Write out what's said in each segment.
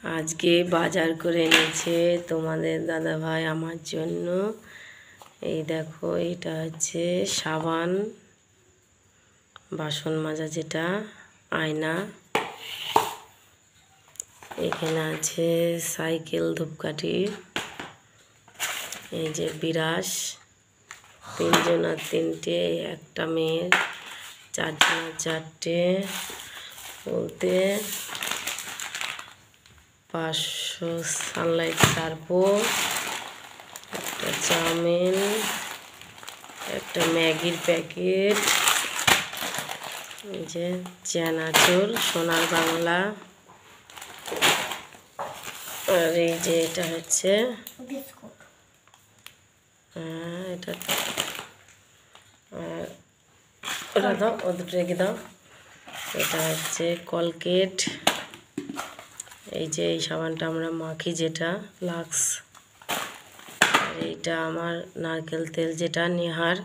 আজকে বাজার করে এনেছে তোমাদের দাদা ভাই আমার জন্য। এই দেখো, এটা হচ্ছে সাবান, বাসন মাজা যেটা, আয়না, এখানে আছে সাইকেল, ধূপকাঠি, এই যে বিরাস, তিনজনের তিনটে, একটা মেয়ের, চারজনের চারটে, বলতে 500 সানলাইট সার্ফো, একটা চাউমিন, একটা ম্যাগির প্যাকেট, এই যে চানাচুর, সোনার বাংলা, আর এই যে এটা হচ্ছে এটা, ওটা দাও, ও দুটো রেখে দাও। এটা হচ্ছে কলগেট, এই যে এই সাবানটা আমরা মাখি যেটা লাক্স, আর এইটা আমার নারকেল তেল যেটা নিহার,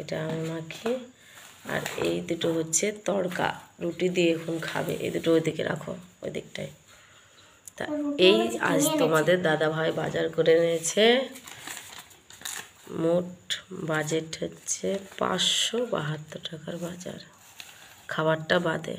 এটা আমি মাখি। আর এই দুটো হচ্ছে তড়কা, রুটি দিয়ে এখন খাবে। এই দুটো ওইদিকে রাখো, ওই দিকটায়। তা এই আজ তোমাদের দাদা ভাই বাজার করে এনেছে। মোট বাজেট হচ্ছে 572 টাকার বাজার, খাবারটা বাদে।